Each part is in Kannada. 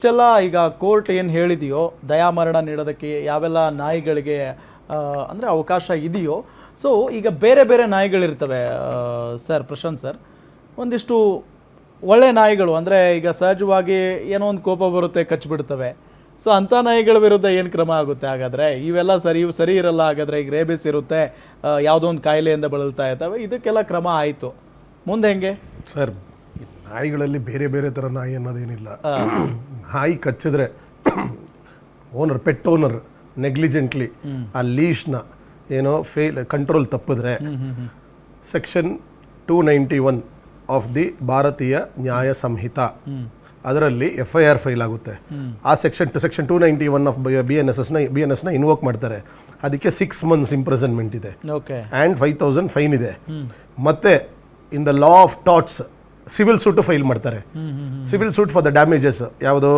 ಇಷ್ಟೆಲ್ಲ ಈಗ ಕೋರ್ಟ್ ಏನು ಹೇಳಿದೆಯೋ ದಯಾಮರಣ ನೀಡೋದಕ್ಕೆ ಯಾವೆಲ್ಲ ನಾಯಿಗಳಿಗೆ ಅಂದರೆ ಅವಕಾಶ ಇದೆಯೋ, ಸೊ ಈಗ ಬೇರೆ ಬೇರೆ ನಾಯಿಗಳಿರ್ತವೆ ಸರ್, ಪ್ರಶಾಂತ್ ಸರ್, ಒಂದಿಷ್ಟು ಒಳ್ಳೆ ನಾಯಿಗಳು ಅಂದರೆ ಈಗ ಸಹಜವಾಗಿ ಏನೋ ಒಂದು ಕೋಪ ಬರುತ್ತೆ, ಕಚ್ಚಿಬಿಡ್ತವೆ. ಸೊ ಅಂಥ ನಾಯಿಗಳ ವಿರುದ್ಧ ಏನು ಕ್ರಮ ಆಗುತ್ತೆ ಹಾಗಾದರೆ? ಇವೆಲ್ಲ ಸರಿ ಇರಲ್ಲ ಹಾಗಾದರೆ. ಈಗ ರೇಬಿಸ್ ಇರುತ್ತೆ, ಯಾವುದೋ ಒಂದು ಕಾಯಿಲೆಯಿಂದ ಬಳಲ್ತಾ ಇರ್ತವೆ, ಇದಕ್ಕೆಲ್ಲ ಕ್ರಮ ಆಯಿತು, ಮುಂದೆ ಹೆಂಗೆ ಸರ್? ನಾಯಿಗಳಲ್ಲಿ ಬೇರೆ ಬೇರೆ ಥರ ನಾಯಿ ಅನ್ನೋದೇನಿಲ್ಲ. ನಾಯಿ ಕಚ್ಚಿದ್ರೆ ಓನರ್, ಪೆಟ್ ಓನರ್ ನೆಗ್ಲಿಜೆಂಟ್ಲಿ ಆ ಲೀಶ್ನ ಏನೋ ಕಂಟ್ರೋಲ್ ತಪ್ಪಿದ್ರೆ ಸೆಕ್ಷನ್ 291 ಆಫ್ ದಿ ಭಾರತೀಯ ನ್ಯಾಯ ಸಂಹಿತ ಅದರಲ್ಲಿ FIR ಫೈಲ್ ಆಗುತ್ತೆ. ಆ ಸೆಕ್ಷನ್ 291 ಆಫ್ BNS ಇನ್ವೋಕ್ ಮಾಡ್ತಾರೆ. ಅದಕ್ಕೆ 6 months ಇಂಪ್ರಿಸನ್ಮೆಂಟ್ ಇದೆ ಆ್ಯಂಡ್ 5,000 ಫೈನ್ ಇದೆ. ಮತ್ತೆ in the law of torts civil suit file ಮಾಡ್ತಾರೆ. Civil suit for the damages, ಯಾವುದೋ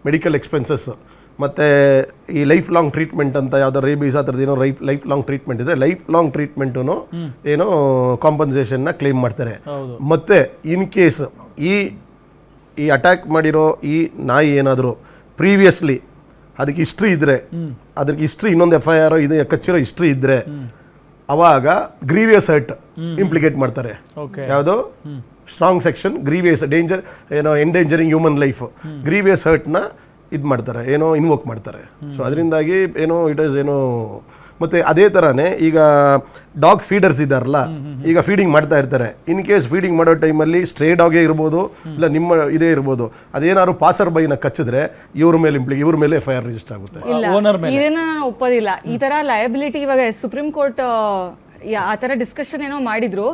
ಮೆಡಿಕಲ್ ಎಕ್ಸ್ಪೆನ್ಸಸ್, ಮತ್ತು ಈ ಲೈಫ್ ಲಾಂಗ್ ಟ್ರೀಟ್ಮೆಂಟ್ ಅಂತ ಯಾವುದೋ ರೇಬೀಸ್ ಆ ಥರದ್ದು ಏನೋ ಲೈಫ್ ಲಾಂಗ್ ಟ್ರೀಟ್ಮೆಂಟ್ ಇದ್ರೆ ಲೈಫ್ ಲಾಂಗ್ ಟ್ರೀಟ್ಮೆಂಟು ಏನೋ ಕಾಂಪನ್ಸೇಷನ್ನ ಕ್ಲೇಮ್ ಮಾಡ್ತಾರೆ. ಮತ್ತು ಇನ್ ಕೇಸ್ ಈ ಅಟ್ಯಾಕ್ ಮಾಡಿರೋ ಈ ನಾಯಿ ಏನಾದರೂ ಪ್ರೀವಿಯಸ್ಲಿ ಅದಕ್ಕೆ ಹಿಸ್ಟ್ರಿ ಇದ್ದರೆ, ಅದಕ್ಕೆ ಹಿಸ್ಟ್ರಿ ಇನ್ನೊಂದು FIR ಇದು ಕಚ್ಚಿರೋ ಹಿಸ್ಟ್ರಿ ಇದ್ದರೆ ಅವಾಗ ಗ್ರೀವಿಯಸ್ ಹರ್ಟ್ ಇಂಪ್ಲಿಕೇಟ್ ಮಾಡ್ತಾರೆ. ಯಾವುದೋ ಸ್ಟ್ರಾಂಗ್ ಸೆಕ್ಷನ್ ಗ್ರೀವಿಯಸ್ ಡೇಂಜರ್ ಏನೋ ಎಂಡೇಂಜರಿಂಗ್ ಹ್ಯೂಮನ್ ಲೈಫ್, ಗ್ರೀವಿಯಸ್ ಹರ್ಟ್ನ ಇದು ಮಾಡ್ತಾರೆ, ಏನೋ ಇನ್ವೋಕ್ ಮಾಡ್ತಾರೆ. ಸೊ ಅದರಿಂದಾಗಿ ಏನೋ ಇಟ್ ಈಸ್ ಏನೋ. ಮತ್ತು ಅದೇ ಥರನೇ ಈಗ ಡಾಗ್ ಫೀಡರ್ಸ್ ಇದ್ದಾರಲ್ಲ, ಈಗ ಫೀಡಿಂಗ್ ಮಾಡ್ತಾ ಇರ್ತಾರೆ. ಇನ್ ಕೇಸ್ ಫೀಡಿಂಗ್ ಮಾಡೋ ಟೈಮಲ್ಲಿ ಸ್ಟ್ರೇ ಡಾಗೇ ಇರ್ಬೋದು, ಇಲ್ಲ ನಿಮ್ಮ ಇದೇ ಇರ್ಬೋದು, ಅದೇನಾದ್ರು ಪಾಸರ್ ಬೈನ ಕಚ್ಚಿದ್ರೆ ಇವ್ರ ಮೇಲೆ FIR ರಿಜಿಸ್ಟರ್ ಆಗುತ್ತೆ. ಇದನ್ನ ನಾನು ಒಪ್ಪೋದಿಲ್ಲ. ಈ ತರ ಲಯಬಿಲಿಟಿ ಇವಾಗ ಸುಪ್ರೀಂ ಕೋರ್ಟ್ ಆ ಥರ ಡಿಸ್ಕಷನ್ ಏನೋ ಮಾಡಿದ್ರು,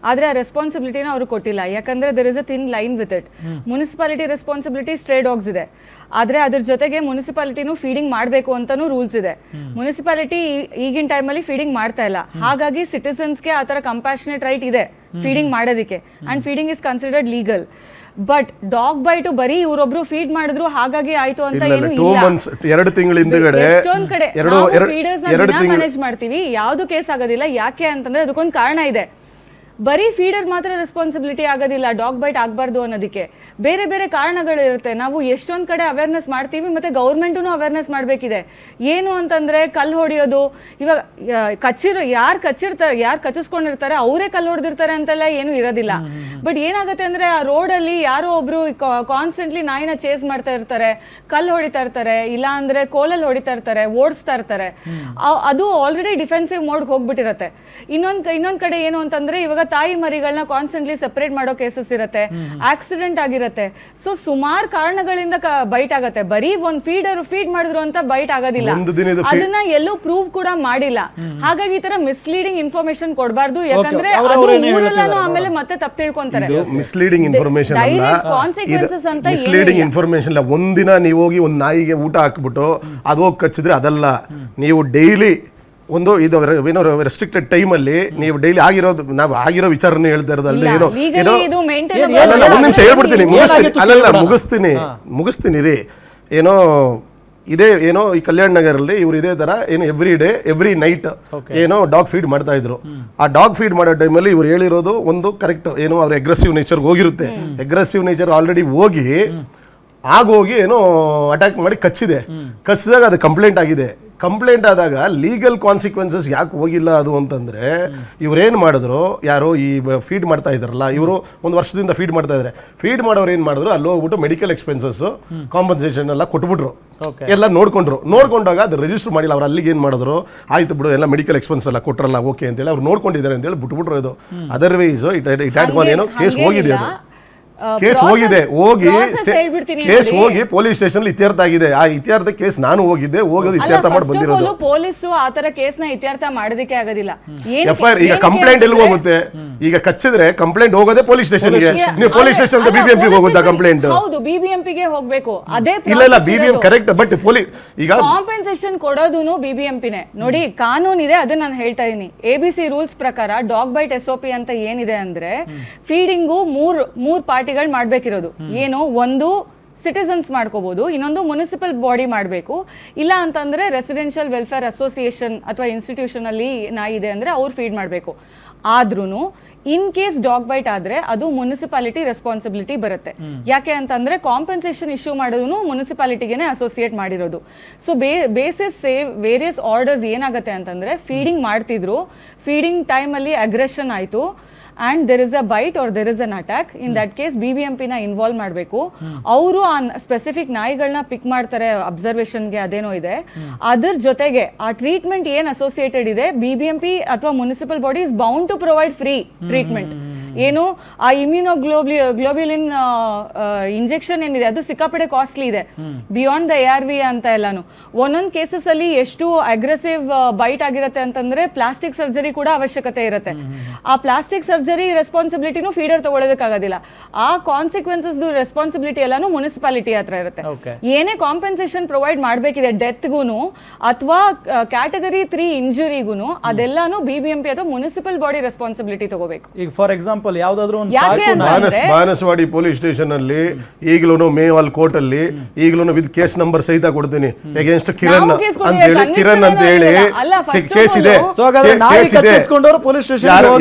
ಆದರೆ ಆ ರೆಸ್ಪಾನ್ಸಿಬಿಲಿಟಿನ ಅವರು ಕೊಟ್ಟಿಲ್ಲ. ಯಾಕಂದ್ರೆ there is a thin line with it. Municipality responsibility stray dogs ಇದೆ, ಆದರೆ ಅದ್ರ ಜೊತೆಗೆ ಮುನ್ಸಿಪಾಲಿಟಿನೂ ಫೀಡಿಂಗ್ ಮಾಡಬೇಕು ಅಂತಾನೂ ರೂಲ್ಸ್ ಇದೆ. ಮುನ್ಸಿಪಾಲಿಟಿ ಈಗಿನ ಟೈಮಲ್ಲಿ ಫೀಡಿಂಗ್ ಮಾಡ್ತಾ ಇಲ್ಲ, ಹಾಗಾಗಿ ಸಿಟಿಸನ್ಸ್ಗೆ ಆ ಥರ ಕಂಪ್ಯಾಷನೇಟ್ ರೈಟ್ ಇದೆ ಫೀಡಿಂಗ್ ಮಾಡೋದಕ್ಕೆ, and feeding is considered legal. But dog bite ಬರೀ ಇವರೊಬ್ರು ಫೀಡ್ ಮಾಡಿದ್ರು ಹಾಗಾಗಿ ಆಯ್ತು ಅಂತ ಏನು ಇಲ್ಲ. 2 ತಿಂಗಳ ಹಿಂದೆಗಡೆ ಎಷ್ಟೊಂದ್ ಕಡೆ ಮ್ಯಾನೇಜ್ ಮಾಡ್ತೀವಿ, ಯಾವ್ದು ಕೇಸ್ ಆಗೋದಿಲ್ಲ. ಯಾಕೆ ಅಂತಂದ್ರೆ ಅದಕ್ಕೊಂದು ಕಾರಣ ಇದೆ. ಬರೀ ಫೀಡರ್ ಮಾತ್ರ ರೆಸ್ಪಾನ್ಸಿಬಿಲಿಟಿ ಆಗೋದಿಲ್ಲ ಡಾಗ್ ಬೈಟ್ ಆಗಬಾರ್ದು ಅನ್ನೋದಕ್ಕೆ. ಬೇರೆ ಬೇರೆ ಕಾರಣಗಳಿರುತ್ತೆ. ನಾವು ಎಷ್ಟೊಂದು ಕಡೆ ಅವೇರ್ನೆಸ್ ಮಾಡ್ತೀವಿ, ಮತ್ತು ಗೌರ್ಮೆಂಟೂ ಅವೇರ್ನೆಸ್ ಮಾಡಬೇಕಿದೆ. ಏನು ಅಂತಂದರೆ ಕಲ್ಲು ಹೊಡೆಯೋದು, ಇವಾಗ ಯಾರು ಕಚ್ಚಿಸ್ಕೊಂಡಿರ್ತಾರೆ ಅವರೇ ಕಲ್ಲು ಹೊಡೆದಿರ್ತಾರೆ ಅಂತೆಲ್ಲ ಏನೂ ಇರೋದಿಲ್ಲ. ಬಟ್ ಏನಾಗುತ್ತೆ ಅಂದರೆ ಆ ರೋಡಲ್ಲಿ ಯಾರೋ ಒಬ್ಬರು ಕಾನ್ಸ್ಟೆಂಟ್ಲಿ ನಾಯಿನ ಚೇಸ್ ಮಾಡ್ತಾ ಇರ್ತಾರೆ, ಕಲ್ಲು ಹೊಡಿತಾ ಇರ್ತಾರೆ, ಇಲ್ಲ ಅಂದರೆ ಕೋಲಲ್ಲಿ ಹೊಡಿತಾ ಇರ್ತಾರೆ, ಓಡಿಸ್ತಾ ಇರ್ತಾರೆ. ಅದು ಆಲ್ರೆಡಿ ಡಿಫೆನ್ಸಿವ್ ಮೋಡ್ಗೆ ಹೋಗ್ಬಿಟ್ಟಿರತ್ತೆ. ಇನ್ನೊಂದು ಕಡೆ ಏನು ಅಂತಂದರೆ ಇವಾಗ ತಾಯಿ ಮರಿಗಳನ್ನ ಕಾನ್ಸ್ಟೆಂಟ್ಲಿ ಸೆಪರೇಟ್ ಮಾಡೋ ಕೇಸಸ್ ಇರುತ್ತೆ, ಆಕ್ಸಿಡೆಂಟ್ ಆಗಿರುತ್ತೆ. ಸೊ ಸುಮಾರು ಕಾರಣಗಳಿಂದ ಬೈಟ್ ಆಗತ್ತೆ. ಬರೀ ಒಂದು ಫೀಡ್ ಮಾಡಿದ್ರು ಅಂತ ಬೈಟ್ ಆಗೋದಿಲ್ಲ. ಅದನ್ನ ಎಲ್ಲೂ ಪ್ರೂವ್ ಕೂಡ ಮಾಡಿಲ್ಲ. ಹಾಗಾಗಿ ಈ ತರ ಮಿಸ್ಲೀಡಿಂಗ್ ಇನ್ಫಾರ್ಮೇಶನ್ ಕೊಡಬಾರ್ದು. ಯಾಕಂದ್ರೆ ಆಮೇಲೆ ಮತ್ತೆ ತಪ್ಪು ತಿಳ್ಕೊಂತಾರೆ. ಮಿಸ್ಲೀಡಿಂಗ್ ಇನ್ಫಾರ್ಮೇಶನ್ ಕಾನ್ಸಿಕ್ವೆನ್ಸಸ್ ಅಂತ ಮಿಸ್ಲೀಡಿಂಗ್ ಇನ್ಫಾರ್ಮೇಶನ್ ಇಲ್ಲ. ಒಂದಿನ ನೀವು ಹೋಗಿ ಒಂದು ನಾಯಿಗೆ ಊಟ ಹಾಕ್ಬಿಟ್ಟು ಅದು ಹೋಗಿ ಕಚ್ಚಿದ್ರೆ ಅದಲ್ಲ. ನೀವು ಡೈಲಿ ಒಂದು ಇದು ಏನೋ ರೆಸ್ಟ್ರಿಕ್ಟೆಡ್ ಟೈಮಲ್ಲಿ ನೀವು ಡೈಲಿ ಆಗಿರೋ ವಿಚಾರನೇ ಹೇಳ್ತಾ ಇರೋದು ಅಲ್ಲದೆ ಏನೋ ಒಂದು ನಿಮಿಷ ಹೇಳ್ಬಿಡ್ತೀನಿ, ಮುಗಿಸ್ತೀನಿ ರೀ. ಏನೋ ಇದೇ ಏನೋ ಈ ಕಲ್ಯಾಣ ನಗರಲ್ಲಿ ಇವ್ರು ಇದೇ ತರ ಏನೋ ಎವ್ರಿ ನೈಟ್ ಏನೋ ಡಾಗ್ ಫೀಡ್ ಮಾಡ್ತಾ ಇದ್ರು. ಆ ಡಾಗ್ ಫೀಡ್ ಮಾಡೋ ಟೈಮಲ್ಲಿ ಇವ್ರು ಹೇಳಿರೋದು ಒಂದು ಕರೆಕ್ಟ್, ಏನೋ ಅವ್ರ ಅಗ್ರೆಸಿವ್ ನೇಚರ್ಗೆ ಹೋಗಿರುತ್ತೆ. ಅಗ್ರೆಸಿವ್ ನೇಚರ್ ಆಲ್ರೆಡಿ ಹೋಗಿ ಏನೋ ಅಟ್ಯಾಕ್ ಮಾಡಿ ಕಚ್ಚಿದಾಗ ಅದು ಕಂಪ್ಲೇಂಟ್ ಆಗಿದೆ. ಕಂಪ್ಲೇಂಟ್ ಆದಾಗ ಲೀಗಲ್ ಕಾನ್ಸಿಕ್ವೆನ್ಸಸ್ ಯಾಕೆ ಹೋಗಿಲ್ಲ ಅದು ಅಂತಂದ್ರೆ, ಇವ್ರೇನು ಮಾಡಿದ್ರು, ಯಾರೋ ಈ ಫೀಡ್ ಮಾಡ್ತಾ ಇದಾರಲ್ಲ ಇವರು 1 ವರ್ಷದಿಂದ ಫೀಡ್ ಮಾಡ್ತಾ ಇದ್ದಾರೆ. ಫೀಡ್ ಮಾಡೋರು ಏನು ಮಾಡಿದ್ರು, ಅಲ್ಲಿ ಹೋಗ್ಬಿಟ್ಟು ಮೆಡಿಕಲ್ ಎಕ್ಸ್ಪೆನ್ಸಸ್ ಕಾಂಪನ್ಸೇಷನ್ ಎಲ್ಲ ಕೊಟ್ಬಿಟ್ರು, ಎಲ್ಲ ನೋಡ್ಕೊಂಡಾಗ ಅದು ರಿಜಿಸ್ಟರ್ ಮಾಡಿಲ್ಲ. ಅವ್ರು ಅಲ್ಲಿಗೆ ಏನು ಮಾಡಿದ್ರು, ಆಯ್ತು ಬಿಡು ಎಲ್ಲ ಮೆಡಿಕಲ್ ಎಕ್ಸ್ಪೆನ್ಸ್ ಎಲ್ಲ ಕೊಟ್ರಲ್ಲ ಓಕೆ ಅಂತೇಳಿ ಅವ್ರು ನೋಡ್ಕೊಂಡಿದ್ದಾರೆ ಅಂತೇಳಿ ಬಿಟ್ಬಿಟ್ರು. ಇದು ಅದರ್ವೈಸ್ ಇಟ್ ಹ್ಯಾಡ್ ಗಾನ್, ಏನೋ ಕೇಸ್ ಹೋಗಿದೆ, ಅದು ಕೇಸ್ ಹೋಗಿದೆ, ಹೋಗಿ ಪೊಲೀಸ್ ಸ್ಟೇಷನ್ ಇತ್ಯರ್ಥ ಆಗಿದೆ. ಆ ಇತ್ಯರ್ಥ ಕೇಸ್ ನಾನು ಹೋಗೋದು ಇತ್ಯರ್ಥ ಮಾಡಿ ಬಂದಿರೋದು. ಪೊಲೀಸು ಆತರ ಕೇಸ್ ನ ಇತ್ಯರ್ಥ ಮಾಡೋದಕ್ಕೆ ಆಗೋದಿಲ್ಲ. FIR ಈಗ ಕಂಪ್ಲೇಂಟ್ ಎಲ್ಲಿ ಹೋಗುತ್ತೆ? ಈಗ ಕಚ್ಚಿದ್ರೆ ಕಂಪ್ಲೇಂಟ್ ಹೋಗೋದೇ ಪೊಲೀಸ್ ಸ್ಟೇಷನ್ಗೆ. ನೀವು ಪೊಲೀಸ್ ಸ್ಟೇಷನ್ BBMP ಹೋಗುತ್ತಾ ಕಂಪ್ಲೇಂಟ್? ಹೌದು, BBMP ಗೆ ಹೋಗ್ಬೇಕು. ಅದೇ ಇಲ್ಲ BBMP ಕರೆಕ್ಟ್. ಬಟ್ ಪೊಲೀಸ್ ಈಗ ಕಾಂಪೆನ್ಸೇಷನ್ ಕೊಡೋದು BBMP ನೇ. ನೋಡಿ, ಕಾನೂನು ಇದೆ, ಅದನ್ನ ನಾನು ಹೇಳ್ತಾ ಇದೀನಿ. ABC ರೂಲ್ಸ್ ಪ್ರಕಾರ ಡಾಗ್ ಬೈಟ್ SOP ಅಂತ ಏನಿದೆ ಅಂದ್ರೆ, ಫೀಡಿಂಗು ಮೂರ್ ಪಾರ್ಟಿಗಳು ಮಾಡ್ಬೇಕಿರೋದು. ಏನು, ಒಂದು ಸಿಟಿಸನ್ಸ್ ಮಾಡ್ಕೋಬಹುದು, ಇನ್ನೊಂದು ಮುನಿಸಿಪಲ್ ಬಾಡಿ ಮಾಡಬೇಕು, ಇಲ್ಲ ಅಂತಂದ್ರೆ ರೆಸಿಡೆನ್ಷಿಯಲ್ ವೆಲ್ಫೇರ್ ಅಸೋಸಿಯೇಷನ್ ಅಥವಾ ಇನ್ಸ್ಟಿಟ್ಯೂಷನ್ ಅಲ್ಲಿ ನಾಯಿ ಇದೆ ಅಂದ್ರೆ ಅವ್ರು ಫೀಡ್ ಮಾಡಬೇಕು. ಆದ್ರೂ ಇನ್ ಕೇಸ್ ಡಾಗ್ ಬೈಟ್ ಆದ್ರೆ ಅದು ಮುನ್ಸಿಪಾಲಿಟಿ ರೆಸ್ಪಾನ್ಸಿಬಿಲಿಟಿ ಬರುತ್ತೆ. ಯಾಕೆ ಅಂತಂದ್ರೆ ಕಾಂಪನ್ಸೇಷನ್ ಇಶ್ಯೂ ಮಾಡೋದು ಮುನ್ಸಿಪಾಲಿಟಿಗೆನೆ ಅಸೋಸಿಯೇಟ್ ಮಾಡಿರೋದು. ಸೊ ಬೇಸಿಸ್ ವೇರಿಯಸ್ ಆರ್ಡರ್ಸ್ ಏನಾಗುತ್ತೆ ಅಂತಂದ್ರೆ ಫೀಡಿಂಗ್ ಮಾಡ್ತಿದ್ರು, ಫೀಡಿಂಗ್ ಟೈಮ್ ಅಲ್ಲಿ ಅಗ್ರೆಷನ್ ಆಯ್ತು and there is a bite or there is an attack, in that case BBMP ನ ಇನ್ವಾಲ್ವ್ ಮಾಡಬೇಕು. ಅವರು ಆ ಸ್ಪೆಸಿಫಿಕ್ ನಾಯಿಗಳನ್ನ ಪಿಕ್ ಮಾಡ್ತಾರೆ ಅಬ್ಸರ್ವೇಷನ್ಗೆ, ಅದೇನೋ ಇದೆ. ಅದ್ರ ಜೊತೆಗೆ ಆ ಟ್ರೀಟ್ಮೆಂಟ್ ಏನ್ ಅಸೋಸಿಯೇಟೆಡ್ ಇದೆ, BBMP ಅಥವಾ municipal body is bound to provide free treatment. ಏನು ಆ ಗ್ಲೋಬ್ಯುಲಿನ್ ಇಂಜೆಕ್ಷನ್ ಏನಿದೆ ಅದು ಸಿಕ್ಕಾಪಡೆ ಕಾಸ್ಟ್ಲಿ ಇದೆ, ಬಿಯಾಂಡ್ ದ ARV ಅಂತ ಎಲ್ಲಾನು. ಒಂದೊಂದು ಕೇಸಸ್ ಅಲ್ಲಿ ಎಷ್ಟು ಅಗ್ರೆಸಿವ್ ಬೈಟ್ ಆಗಿರುತ್ತೆ ಅಂತಂದ್ರೆ ಪ್ಲಾಸ್ಟಿಕ್ ಸರ್ಜರಿ ಕೂಡ ಅವಶ್ಯಕತೆ ಇರುತ್ತೆ. ಆ ಪ್ಲಾಸ್ಟಿಕ್ ಸರ್ಜರಿ ರೆಸ್ಪಾನ್ಸಿಬಿಲಿಟಿನೂ ಫೀಡರ್ ತಗೊಳ್ಳೋದಕ್ಕಾಗೋದಿಲ್ಲ. ಆ ಕಾನ್ಸಿಕ್ವೆನ್ಸಸ್ ರೆಸ್ಪಾನ್ಸಿಬಿಲಿಟಿ ಎಲ್ಲಾನು ಮುನ್ಸಿಪಾಲಿಟಿ ಹತ್ರ ಇರುತ್ತೆ. ಏನೇ ಕಾಂಪೆನ್ಸೇಷನ್ ಪ್ರೊವೈಡ್ ಮಾಡಬೇಕಿದೆ ಡೆತ್ಗೂನು ಅಥವಾ ಕ್ಯಾಟಗರಿ 3 ಇಂಜುರಿಗೂನು, ಅದೆಲ್ಲಾನು BBMP ಅಥವಾ ಮುನ್ಸಿಪಲ್ ಬಾಡಿ ರೆಸ್ಪಾನ್ಸಿಬಿಲಿಟಿ ತಗೋಬೇಕು. ಈಗ ಫಾರ್ ಎಕ್ಸಾಂಪಲ್ ಯಾವ್ದಾದ್ರು ಒಂದು ಬಾನಸವಾಡಿ ಪೊಲೀಸ್ ಸ್ಟೇಷನ್ ಅಲ್ಲಿ ಈಗಲೂ ಮೇವಾಲ್ ಕೋರ್ಟ್ ಅಲ್ಲಿ ಈಗಲೂ ವಿತ್ ಕೇಸ್ ನಂಬರ್ ಸಹಿತ ಕೊಡ್ತೀನಿ ಅಗೇನ್ಸ್ಟ್ ಕಿರಣ್ ಅಂತ ಹೇಳಿ, ಕಿರಣ್ ಅಂತ ಹೇಳಿ ಕೇಸ್ ಇದೆ.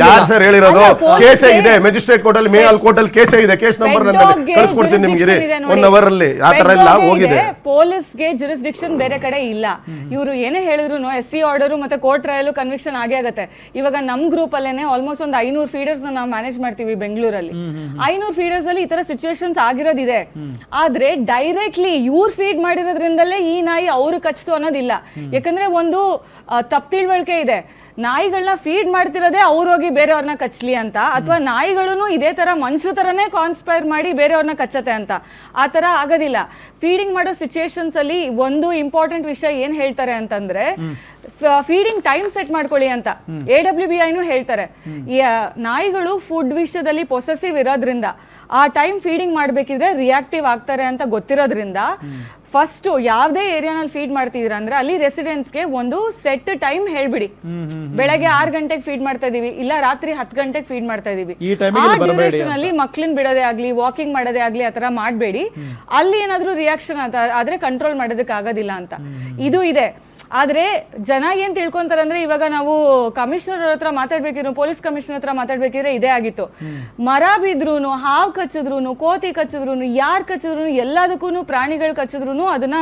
ಯಾರು ಸರ್ ಹೇಳಿರೋದು? ಕೇಸೇ ಇದೆ ಮೆಜಿಸ್ಟ್ರೇಟ್ ಕೋರ್ಟ್ ಅಲ್ಲಿ, ಮೇವಾಲ್ ಕೋರ್ಟ್ ಅಲ್ಲಿ ಕೇಸೇ ಇದೆ. ಕೇಸ್ ನಂಬರ್ ಕಳಿಸ್ಕೊಡ್ತೀನಿ ನಿಮ್ಗೆ 1 ಅವರ್ ಅಲ್ಲಿ. ಆ ತರ ಎಲ್ಲ ಹೋಗಿದೆ. ಪೊಲೀಸ್ಗೆ ಜುರಿಸ್ಡಿಕ್ಷನ್ ಬೇರೆ ಕಡೆ ಇಲ್ಲ. ಇವರು ಏನೇ ಹೇಳಿದ್ರು SC ಆರ್ಡರ್ ಮತ್ತೆ ಕೋರ್ಟ್ ಟ್ರಯಲ್ ಕನ್ವಿಕ್ಷನ್ ಆಗೇ ಆಗುತ್ತೆ. ಇವಾಗ ನಮ್ ಗ್ರೂಪ್ ಅಲ್ಲೇನೆ ಆಲ್ಮೋಸ್ಟ್ ಒಂದು 500 ಫೀಡರ್ಸ್ ನಾವು ಮ್ಯಾನೇಜ್ ಮಾಡ್ತೀವಿ ಬೆಂಗಳೂರಲ್ಲಿ. 500 ಫೀಡರ್ಸ್ ಅಲ್ಲಿ ಈ ತರ ಸಿಚುವೇಶನ್ಸ್ ಆಗಿರೋದಿದೆ. ಆದ್ರೆ ಡೈರೆಕ್ಟ್ಲಿ ಇವ್ರು ಫೀಡ್ ಮಾಡಿರೋದ್ರಿಂದಲೇ ಈ ನಾಯಿ ಅವ್ರು ಕಚ್ತು ಅನ್ನೋದಿಲ್ಲ. ಯಾಕಂದ್ರೆ ಒಂದು ತಪ್ಪು ತಿಳುವಳಿಕೆ ಇದೆ, ನಾಯಿಗಳನ್ನ ಫೀಡ್ ಮಾಡ್ತಿರೋದೇ ಅವ್ರು ಹೋಗಿ ಬೇರೆಯವ್ರನ್ನ ಕಚ್ಲಿ ಅಂತ, ಅಥವಾ ನಾಯಿಗಳು ಇದೇ ತರ ಮನುಷ್ಯ ತರನೇ ಕಾನ್ಸ್ಪೈರ್ ಮಾಡಿ ಬೇರೆಯವ್ರನ್ನ ಕಚ್ಚತ್ತೆ ಅಂತ. ಆ ತರ ಆಗೋದಿಲ್ಲ. ಫೀಡಿಂಗ್ ಮಾಡೋ ಸಿಚುಯೇಷನ್ಸ್ ಅಲ್ಲಿ ಒಂದು ಇಂಪಾರ್ಟೆಂಟ್ ವಿಷಯ ಏನ್ ಹೇಳ್ತಾರೆ ಅಂತಂದ್ರೆ, ಫೀಡಿಂಗ್ ಟೈಮ್ ಸೆಟ್ ಮಾಡ್ಕೊಳ್ಳಿ ಅಂತ AWBIನೂ ಹೇಳ್ತಾರೆ. ನಾಯಿಗಳು ಫುಡ್ ವಿಷಯದಲ್ಲಿ ಪೊಸೆಸಿವ್ ಇರೋದ್ರಿಂದ ಆ ಟೈಮ್ ಫೀಡಿಂಗ್ ಮಾಡ್ಬೇಕಿದ್ರೆ ರಿಯಾಕ್ಟಿವ್ ಆಗ್ತಾರೆ ಅಂತ ಗೊತ್ತಿರೋದ್ರಿಂದ ಫಸ್ಟ್ ಯಾವ್ದೇ ಏರಿಯಾನಲ್ಲಿ ಫೀಡ್ ಮಾಡ್ತಿದ್ದೀರಾ ಅಂದ್ರೆ ಅಲ್ಲಿ ರೆಸಿಡೆನ್ಸ್ಗೆ ಒಂದು ಸೆಟ್ ಟೈಮ್ ಹೇಳ್ಬಿಡಿ. ಬೆಳಗ್ಗೆ 6 ಗಂಟೆಗೆ ಫೀಡ್ ಮಾಡ್ತಾ ಇದೀವಿ, ಇಲ್ಲ ರಾತ್ರಿ 10 ಗಂಟೆಗೆ ಫೀಡ್ ಮಾಡ್ತಾ ಇದೀವಿ. ಆ ಡ್ಯೂರೇಷನ್ ಅಲ್ಲಿ ಮಕ್ಳನ್ ಬಿಡೋದೇ ಆಗ್ಲಿ, ವಾಕಿಂಗ್ ಮಾಡೋದೇ ಆಗ್ಲಿ ಆತರ ಮಾಡ್ಬೇಡಿ. ಅಲ್ಲಿ ಏನಾದ್ರೂ ರಿಯಾಕ್ಷನ್ ಆದ್ರೆ ಕಂಟ್ರೋಲ್ ಮಾಡೋದಕ್ಕೆ ಆಗೋದಿಲ್ಲ ಅಂತ ಇದು ಇದೆ. ಆದ್ರೆ ಜನ ಏನ್ ತಿಳ್ಕೊಂತಾರೆ ಅಂದ್ರೆ, ಇವಾಗ ನಾವು ಕಮಿಷನರ್ ಹತ್ರ ಮಾತಾಡ್ಬೇಕಿದ್ರು, ಪೊಲೀಸ್ ಕಮಿಷನರ್ ಹತ್ರ ಮಾತಾಡ್ಬೇಕಿದ್ರೆ ಇದೇ ಆಗಿತ್ತು. ಮರ ಬಿದ್ರೂನು, ಹಾವು ಕಚ್ಚಿದ್ರು, ಕೋತಿ ಕಚ್ಚಿದ್ರು, ಯಾರ್ ಕಚ್ಚಿದ್ರು, ಎಲ್ಲದಕ್ಕೂ ಪ್ರಾಣಿಗಳು ಕಚ್ಚಿದ್ರು ಅದನ್ನ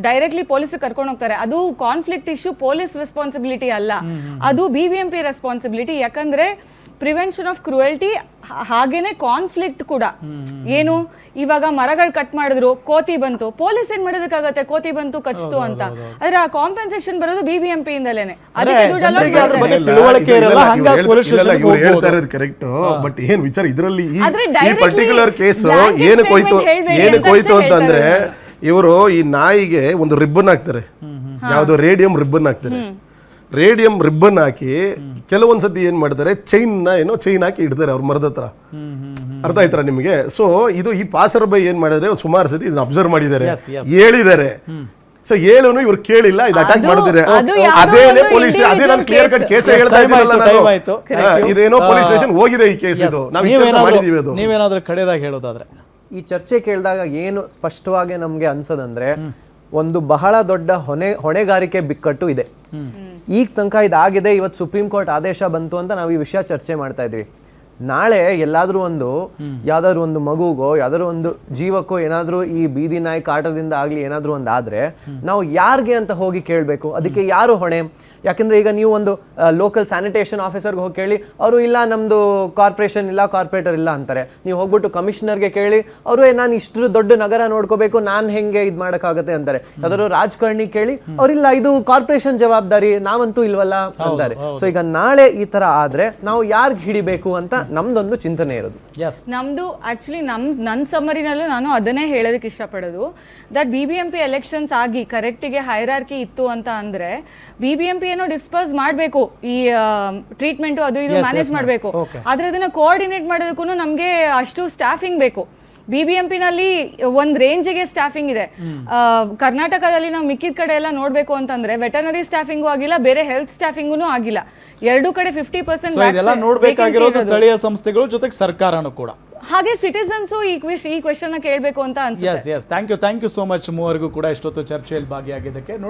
ಡೈರೆಕ್ಟ್ಲಿ ಪೊಲೀಸ್ ಕರ್ಕೊಂಡು ಹೋಗ್ತಾರೆ. ಅದು ಕಾನ್ಫ್ಲಿಕ್ಟ್ ಇಶ್ಯೂ ಪೊಲೀಸ್ ರೆಸ್ಪಾನ್ಸಿಬಿಲಿಟಿ ಅಲ್ಲ, ಅದು BBMP ರೆಸ್ಪಾನ್ಸಿಬಿಲಿಟಿ. ಯಾಕಂದ್ರೆ ಪ್ರಿವೆನ್ಷನ್ ಆಫ್ ಕ್ರೂಯಲ್ಟಿ, ಹಾಗೇನೆ ಕಾನ್ಫ್ಲಿಕ್ಟ್ ಕೂಡ. ಏನು ಇವಾಗ ಮರಗಳು ಕಟ್ ಮಾಡಿದ್ರು, ಕೋತಿ ಬಂತು, ಪೊಲೀಸ್ ಏನ್ ಮಾಡೋದಕ್ಕಾಗತ್ತೆ, ಕೋತಿ ಬಂತು ಕಚ್ತು ಅಂತ. ಆದ್ರೆ ಆ ಕಾಂಪೆನ್ಸೇಷನ್ ಬರೋದು BBMP ಇಂದಲೇನೆ. ಕರೆಕ್ಟ್. ಬಟ್ ಏನ್ ವಿಚಾರ ಇದರಲ್ಲಿ ಈ ಪರ್ಟಿಕ್ಯುಲರ್ ಕೇಸ್ ಏನಕ್ಕೆ ಹೋಯ್ತು ಅಂತಂದ್ರೆ, ಇವರು ಈ ನಾಯಿಗೆ ಒಂದು ರಿಬ್ಬನ್ ಹಾಕ್ತಾರೆ, ಯಾವ್ದು ರೇಡಿಯಂ ರಿಬ್ಬನ್ ಹಾಕ್ತಾರೆ. ರೇಡಿಯಂ ರಿಬ್ಬನ್ ಹಾಕಿ ಕೆಲವೊಂದ್ಸತಿ ಏನ್ ಮಾಡ್ತಾರೆ, ಚೈನ್ ಹಾಕಿ ಇಡ್ತಾರೆ ಅವ್ರ ಮರದ ಹತ್ರ. ಅರ್ಥ ಆಯ್ತಾ ನಿಮಗೆ? ಸೊ ಇದು ಈ ಪಾಸರ್ ಬೈ ಏನ್ ಮಾಡಿದ್ರೆ ಸುಮಾರು ಸತಿ ಇದನ್ನ ಅಬ್ಸರ್ವ್ ಮಾಡಿದ್ದಾರೆ, ಹೇಳಿದ್ದಾರೆ. ಸೊ ಹೇಳೋನು ಇವ್ರು ಕೇಳಿಲ್ಲ, ಇದು ಅಟ್ಯಾಕ್ ಮಾಡಿದ್ರೆ ಅದೇನೇ ಪೊಲೀಸ್, ಅದೇ ನಾನು ಕ್ಲಿಯರ್ ಕಟ್ ಕೇಸ್ ಹೇಳ್ತಾ ಇದ್ದೀನಲ್ಲ, ಇದೇನೋ ಪೊಲೀಸ್ ಸ್ಟೇಷನ್ ಹೋಗಿದೆ ಈ ಕೇಸ್. ಇದು ನೀವೇನಾದ್ರೂ ಕಡೆದಾಗ ಹೇಳೋದಾದ್ರೆ, ಈ ಚರ್ಚೆ ಕೇಳಿದಾಗ ಏನು ಸ್ಪಷ್ಟವಾಗಿ ನಮ್ಗೆ ಅನ್ಸದಂದ್ರೆ, ಒಂದು ಬಹಳ ದೊಡ್ಡ ಹೊಣೆಗಾರಿಕೆ ಬಿಕ್ಕಟ್ಟು ಇದೆ. ಈಗ ತನಕ ಇದಾಗಿದೆ, ಇವತ್ತು ಸುಪ್ರೀಂ ಕೋರ್ಟ್ ಆದೇಶ ಬಂತು ಅಂತ ನಾವು ಈ ವಿಷಯ ಚರ್ಚೆ ಮಾಡ್ತಾ ಇದ್ವಿ. ನಾಳೆ ಎಲ್ಲಾದ್ರೂ ಯಾವ್ದಾದ್ರು ಒಂದು ಮಗುಗೋ ಯಾವ್ದಾದ್ರು ಒಂದು ಜೀವಕ್ಕೋ ಏನಾದ್ರೂ ಈ ಬೀದಿ ನಾಯಿ ಕಾಟದಿಂದ ಆಗ್ಲಿ ಏನಾದ್ರೂ ಒಂದು ಆದ್ರೆ ನಾವು ಯಾರಿಗೆ ಅಂತ ಹೋಗಿ ಕೇಳ್ಬೇಕು? ಅದಕ್ಕೆ ಯಾರು ಹೊಣೆ? ಯಾಕಂದ್ರೆ ಈಗ ನೀವು ಒಂದು ಲೋಕಲ್ ಸ್ಯಾನಿಟೇಷನ್ ಆಫೀಸರ್ಗೆ ಹೋಗಿ ಕೇಳಿ, ಅವರು ಇಲ್ಲ ನಮ್ದು ಕಾರ್ಪೊರೇಷನ್ ಇಲ್ಲ, ಕಾರ್ಪೊರೇಟರ್ ಇಲ್ಲ ಅಂತಾರೆ. ನೀವು ಹೋಗ್ಬಿಟ್ಟು ಕಮಿಷನರ್ಗೆ ಕೇಳಿ, ಅವರು ನಾನು ಇಷ್ಟು ದೊಡ್ಡ ನಗರ ನೋಡ್ಕೋಬೇಕು, ನಾನು ಹೆಂಗೆ ಇದು ಮಾಡೋಕ್ಕಾಗತ್ತೆ ಅಂತಾರೆ. ಯಾವ್ದಾದ್ರು ರಾಜಕಾರಣಿ ಕೇಳಿ, ಅವ್ರಿಲ್ಲ ಇದು ಕಾರ್ಪೊರೇಷನ್ ಜವಾಬ್ದಾರಿ, ನಾವಂತೂ ಇಲ್ವಲ್ಲ ಅಂತಾರೆ. ಸೊ ಈಗ ನಾಳೆ ಈ ತರ ಆದ್ರೆ ನಾವು ಯಾರ್ಗ್ ಹಿಡಿಬೇಕು ಅಂತ ನಮ್ದೊಂದು ಚಿಂತನೆ ಇರೋದು. ನಮ್ದು ಆಕ್ಚುಲಿ ನನ್ನ ಸಮ್ಮರಿನಲ್ಲೂ ನಾನು ಅದನ್ನೇ ಹೇಳೋದಕ್ಕೆ ಇಷ್ಟಪಡೋದು, ದಟ್ BBMP ಎಲೆಕ್ಷನ್ಸ್ ಆಗಿ ಕರೆಕ್ಟಿಗೆ ಹೈರಾರ್ಕಿ ಇತ್ತು ಅಂತ ಅಂದ್ರೆ BBMP ಏನೋ ಡಿಸ್ಪರ್ಸ್ ಮಾಡಬೇಕು, ಈ ಟ್ರೀಟ್ಮೆಂಟ್ ಅದು ಇದು ಮ್ಯಾನೇಜ್ ಮಾಡಬೇಕು. ಆದ್ರೆ ಅದನ್ನ ಕೋಆರ್ಡಿನೇಟ್ ಮಾಡೋದಕ್ಕೂ ನಮ್ಗೆ ಅಷ್ಟು ಸ್ಟಾಫಿಂಗ್ ಬೇಕು. BBMP ನಲ್ಲಿ ಒಂದ್ ರೇಂಜಿಗೆ ಸ್ಟಾಫಿಂಗ್ ಇದೆ. ಕರ್ನಾಟಕದಲ್ಲಿ ನಾವು ಮಿಕ್ಕಿದ ಕಡೆ ಎಲ್ಲ ನೋಡ್ಬೇಕು ಅಂತಂದ್ರೆ ವೆಟರ್ನರಿ ಸ್ಟಾಫಿಂಗು ಆಗಿಲ್ಲ, ಬೇರೆ ಹೆಲ್ತ್ ಸ್ಟಾಫಿಂಗು ಆಗಿಲ್ಲ. ಎರಡೂ ಕಡೆ 50% ನೋಡ್ಬೇಕಾಗಿರೋದು ಸ್ಥಳೀಯ ಸಂಸ್ಥೆಗಳು ಜೊತೆಗೆ ಸರ್ಕಾರನೂ ಕೂಡ. ಹಾಗೆ ಸಿಟಿಸನ್ಸ್ ಈ ಕ್ವೆಶ್ಚನ್ ಕೇಳಬೇಕು ಅಂತ ಅನ್ಸುತ್ತೆ. ಥ್ಯಾಂಕ್ ಯು ಸೋ ಮಚ್ ಮೂವರಿಗೂ ಕೂಡ ಇಷ್ಟೊತ್ತು ಚರ್ಚೆಯಲ್ಲಿ ಭಾಗಿಯಾಗಿದ್ದಕ್ಕೆ.